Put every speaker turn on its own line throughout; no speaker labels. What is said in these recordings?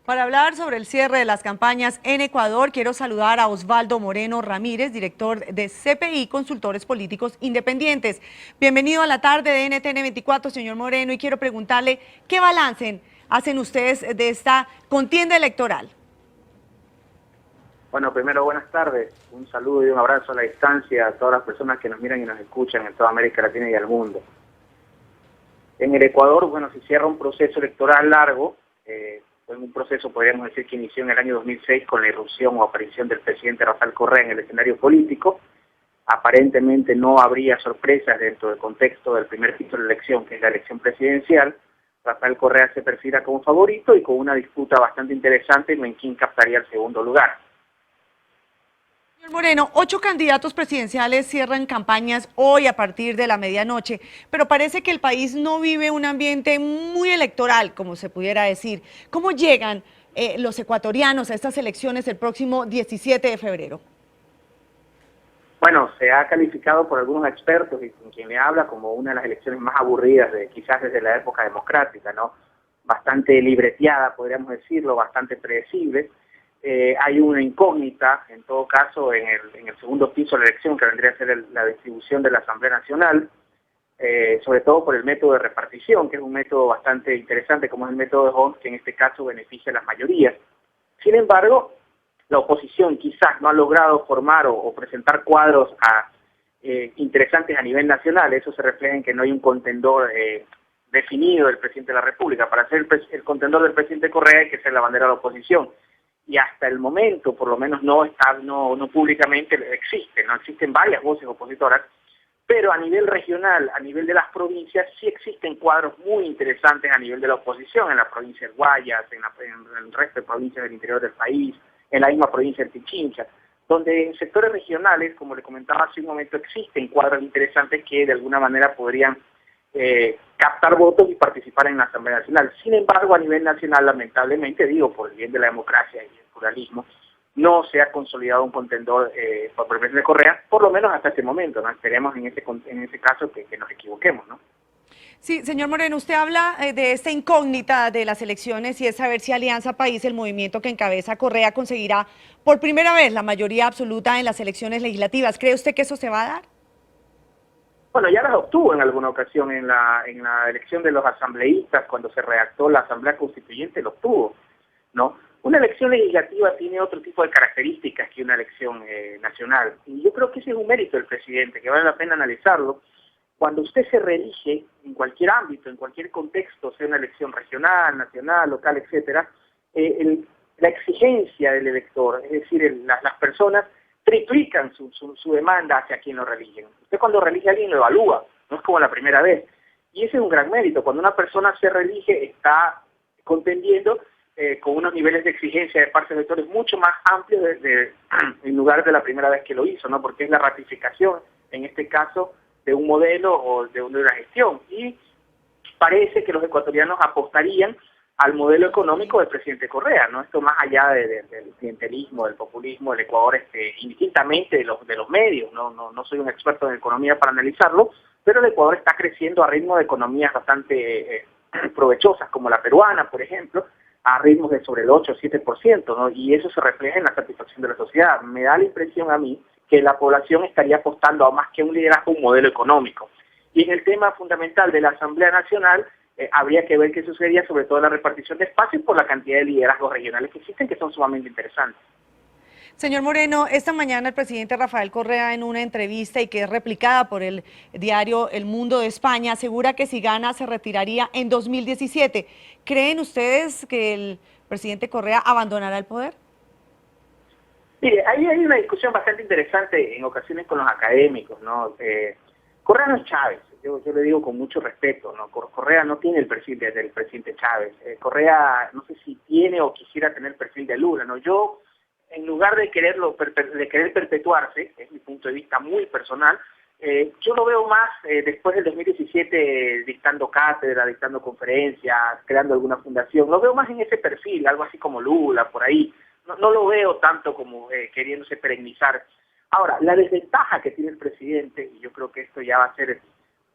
Para hablar sobre el cierre de las campañas en Ecuador, quiero saludar a Osvaldo Moreno Ramírez, director de CPI, Consultores Políticos Independientes. Bienvenido a la tarde de NTN 24, señor Moreno, y quiero preguntarle qué balance hacen ustedes de esta contienda electoral.
Bueno, primero, buenas tardes. Un saludo y un abrazo a la distancia a todas las personas que nos miran y nos escuchan en toda América Latina y el mundo. En el Ecuador, bueno, se cierra un proceso electoral largo. Fue un proceso, podríamos decir, que inició en el año 2006 con la irrupción o aparición del presidente Rafael Correa en el escenario político. Aparentemente no habría sorpresas dentro del contexto del primer piso de la elección, que es la elección presidencial. Rafael Correa se perfila como favorito y con una disputa bastante interesante en quién captaría el segundo lugar.
Señor Moreno, 8 candidatos presidenciales cierran campañas hoy a partir de la medianoche, pero parece que el país no vive un ambiente muy electoral, como se pudiera decir. ¿Cómo llegan los ecuatorianos a estas elecciones el próximo 17 de febrero?
Bueno, se ha calificado por algunos expertos y con quien le habla como una de las elecciones más aburridas quizás desde la época democrática, ¿no? Bastante libreteada, podríamos decirlo, bastante predecible. Hay una incógnita, en todo caso, en el segundo piso de la elección, que vendría a ser la distribución de la Asamblea Nacional, sobre todo por el método de repartición, que es un método bastante interesante, como es el método de Hond, que en este caso beneficia a las mayorías. Sin embargo, la oposición quizás no ha logrado formar o presentar cuadros interesantes a nivel nacional. Eso se refleja en que no hay un contendor definido del presidente de la República. Para ser el contendor del presidente Correa hay que ser la bandera de la oposición. Y hasta el momento, por lo menos no públicamente existen varias voces opositoras, pero a nivel regional, a nivel de las provincias, sí existen cuadros muy interesantes a nivel de la oposición, en la provincia de Guayas, en el resto de provincias del interior del país, en la misma provincia de Pichincha, donde en sectores regionales, como le comentaba hace un momento, existen cuadros interesantes que de alguna manera podrían captar votos y participar en la Asamblea Nacional. Sin embargo, a nivel nacional, lamentablemente, digo, por el bien de la democracia y el pluralismo, no se ha consolidado un contendor por el presidente Correa, por lo menos hasta este momento, ¿no? Esperemos en ese caso que nos equivoquemos, ¿no?
Sí, señor Moreno, usted habla de esta incógnita de las elecciones y es saber si Alianza País, el movimiento que encabeza Correa, conseguirá por primera vez la mayoría absoluta en las elecciones legislativas. ¿Cree usted que eso se va a dar?
Bueno, ya las obtuvo en alguna ocasión en la elección de los asambleístas, cuando se redactó la Asamblea Constituyente, lo obtuvo, ¿no? Una elección legislativa tiene otro tipo de características que una elección nacional. Y yo creo que ese es un mérito del presidente, que vale la pena analizarlo. Cuando usted se reelige en cualquier ámbito, en cualquier contexto, sea una elección regional, nacional, local, etcétera, la exigencia del elector, es decir, las personas triplican su demanda hacia quien lo religen. Usted cuando relige a alguien lo evalúa, no es como la primera vez. Y ese es un gran mérito. Cuando una persona se reelige, está contendiendo con unos niveles de exigencia de parte de electores mucho más amplios en lugar de la primera vez que lo hizo, ¿no? Porque es la ratificación, en este caso, de un modelo o de una gestión. Y parece que los ecuatorianos apostarían al modelo económico del presidente Correa, ¿no? Esto más allá del clientelismo, del populismo, el Ecuador, indistintamente de los medios, no soy un experto en economía para analizarlo, pero el Ecuador está creciendo a ritmo de economías bastante provechosas, como la peruana, por ejemplo, a ritmos de sobre el 8 o 7%, ¿no? Y eso se refleja en la satisfacción de la sociedad. Me da la impresión a mí que la población estaría apostando a más que un liderazgo, un modelo económico. Y en el tema fundamental de la Asamblea Nacional, habría que ver qué sucedería, sobre todo en la repartición de espacios por la cantidad de liderazgos regionales que existen, que son sumamente interesantes.
Señor Moreno, esta mañana el presidente Rafael Correa, en una entrevista y que es replicada por el diario El Mundo de España, asegura que si gana se retiraría en 2017. ¿Creen ustedes que el presidente Correa abandonará el poder?
Mire, ahí hay una discusión bastante interesante en ocasiones con los académicos, ¿no? Correa no es Chávez, yo le digo con mucho respeto, ¿no? Correa no tiene el perfil del presidente Chávez. Correa no sé si tiene o quisiera tener el perfil de Lula, ¿no? Yo, en lugar de querer perpetuarse, es mi punto de vista muy personal, yo lo veo más después del 2017 dictando cátedra, dictando conferencias, creando alguna fundación, lo veo más en ese perfil, algo así como Lula, por ahí. No lo veo tanto como queriéndose perennizar. Ahora, la desventaja que tiene el presidente, y yo creo que esto ya va a ser,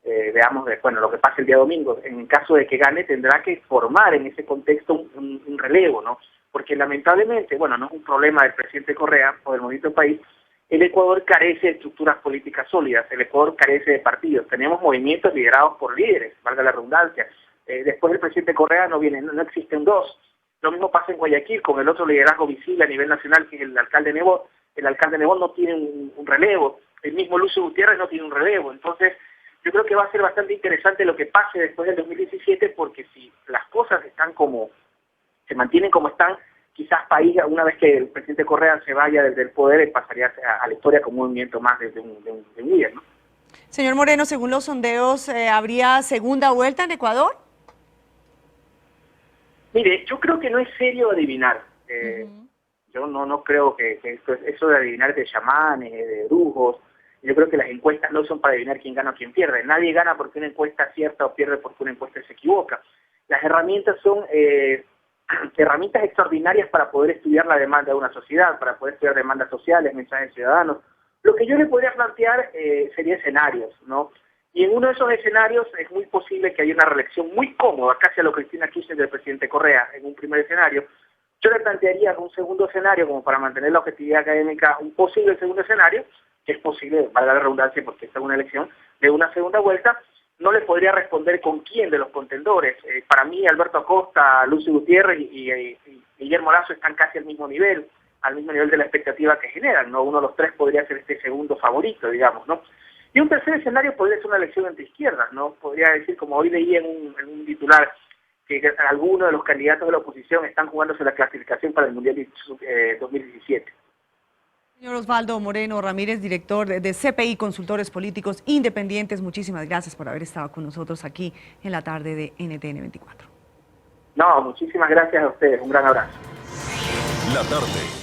veamos, lo que pase el día domingo, en caso de que gane, tendrá que formar en ese contexto un relevo, ¿no? porque lamentablemente, bueno, no es un problema del presidente Correa o del movimiento país, el Ecuador carece de estructuras políticas sólidas, el Ecuador carece de partidos, tenemos movimientos liderados por líderes, valga la redundancia. Después del presidente Correa no existen dos. Lo mismo pasa en Guayaquil con el otro liderazgo visible a nivel nacional, que es el alcalde Nebot. El alcalde Nebot no tiene un relevo, el mismo Lucio Gutiérrez no tiene un relevo. Entonces, yo creo que va a ser bastante interesante lo que pase después del 2017, porque si las cosas están se mantienen como están, quizás país, una vez que el presidente Correa se vaya desde el poder, pasaría a la historia como un movimiento más de un líder, ¿no?
Señor Moreno, según los sondeos, ¿habría segunda vuelta en Ecuador?
Mire, yo creo que no es serio adivinar. Yo no creo que eso de adivinar de chamanes, de brujos, yo creo que las encuestas no son para adivinar quién gana o quién pierde. Nadie gana porque una encuesta acierta o pierde porque una encuesta se equivoca. Las herramientas son herramientas extraordinarias para poder estudiar la demanda de una sociedad, para poder estudiar demandas sociales, mensajes ciudadanos. Lo que yo le podría plantear sería escenarios, ¿no? Y en uno de esos escenarios es muy posible que haya una reelección muy cómoda, casi a lo Cristina Kirchner del presidente Correa, en un primer escenario. Yo le plantearía un segundo escenario, como para mantener la objetividad académica, un posible segundo escenario, que es posible, valga la redundancia, porque esta es una elección, de una segunda vuelta. No le podría responder con quién de los contendores. Para mí, Alberto Acosta, Lucio Gutiérrez y Guillermo Lasso están casi al mismo nivel de la expectativa que generan, ¿no? Uno de los tres podría ser este segundo favorito, digamos, ¿no? Y un tercer escenario podría ser una elección entre izquierdas, ¿no? Podría decir, como hoy leí en un titular, que algunos de los candidatos de la oposición están jugándose la clasificación para el Mundial 2017.
Señor Osvaldo Moreno Ramírez, director de CPI, Consultores Políticos Independientes, muchísimas gracias por haber estado con nosotros aquí en la tarde de NTN 24.
No, muchísimas gracias a ustedes. Un gran abrazo.
La tarde.